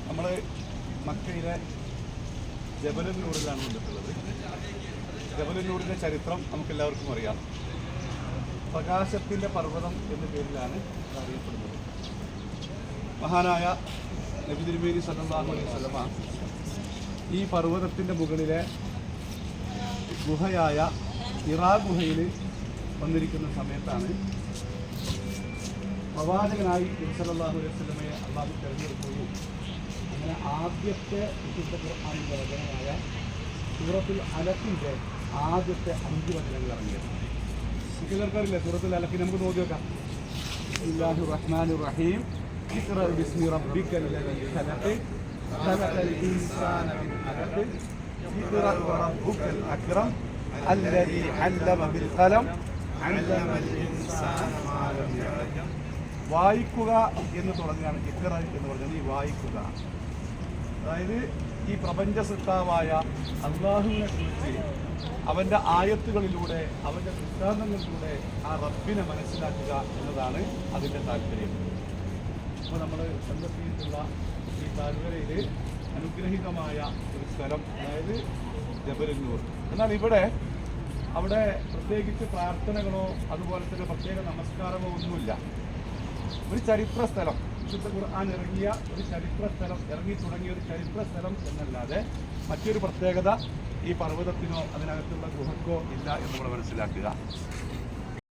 നമ്മൾ മക്കയിലെ ജബലുന്നൂറിലാണ് വന്നിട്ടുള്ളത്. ജബലുന്നൂറിൻ്റെ ചരിത്രം നമുക്കെല്ലാവർക്കും അറിയാം. പ്രകാശത്തിൻ്റെ പർവ്വതം എന്ന പേരിലാണ് ഇത് അറിയപ്പെടുന്നത്. മഹാനായ നബി തിരുമേനി സല്ലല്ലാഹു അലൈഹി വസല്ലമ ഈ പർവ്വതത്തിൻ്റെ മുകളിലെ ഗുഹയായ ഹിറാ ഗുഹയിൽ വന്നിരിക്കുന്ന സമയത്താണ് പ്രവാചകനായി നബി സല്ലല്ലാഹു അലൈഹി വസല്ലമയെ അള്ളാഹു തിരഞ്ഞെടുക്കുകയും അങ്ങനെ ആദ്യത്തെ വിശുദ്ധ ഖുർആനിൻ്റെ വചനമായ സൂറത്തുൽ അലഖിൻ്റെ ആദ്യത്തെ 5 വചനങ്ങൾ ഇറങ്ങിയത്. ചിലർക്കറിയില്ല സൂറത്തുൽ അലഖ്, നമുക്ക് നോക്കി നോക്കാം. ബിസ്മില്ലാഹിർ റഹ്മാനിർ റഹീം. ഇഖ്റ ബിസ്മി റബ്ബിക്കൽ ലദീ ഖലഖ് ഖലഖൽ ഇൻസാന മിൻ അലഖ് ഇഖ്റ റബ്ബുക്കൽ അക്രം അല്ലദീ അല്ലമ ബിൽ ഖലം അല്ലമൽ ഇൻസാന മാ ലം യഅലം. വായിക്കുക എന്ന് തുടങ്ങുകയാണ്. ഇഖ്റ എന്ന് പറഞ്ഞാൽ ഈ വായിക്കുക, അതായത് ഈ പ്രപഞ്ച സൃഷ്ടാവായ അല്ലാഹുവിനെ കുറിച്ച് അവൻ്റെ ആയത്തുകളിലൂടെ അവൻ്റെ ദൃഷ്ടാന്തങ്ങളിലൂടെ ആ റബ്ബിനെ മനസ്സിലാക്കുക എന്നതാണ് അതിൻ്റെ താല്പര്യം. അപ്പോൾ നമ്മൾ കണ്ടെത്തിയിട്ടുള്ള ഈ താഴ്വരയിൽ അനുഗ്രഹീതമായ ഒരു സ്ഥലം, അതായത് ജബലുന്നൂർ. എന്നാൽ അവിടെ പ്രത്യേകിച്ച് പ്രാർത്ഥനകളോ അതുപോലെ തന്നെ പ്രത്യേക നമസ്കാരമോ ഒന്നുമില്ല. ഒരു ചരിത്ര സ്ഥലം, വിശുദ്ധ ഖുർആൻ ഇറങ്ങിയ ഒരു ചരിത്ര സ്ഥലം, ഇറങ്ങി തുടങ്ങിയ ഒരു ചരിത്ര സ്ഥലം എന്നല്ലാതെ മറ്റൊരു പ്രത്യേകത ഈ പർവ്വതത്തിനോ അതിനകത്തുള്ള ഗുഹക്കോ ഇല്ല എന്ന് നമ്മൾ മനസ്സിലാക്കുക.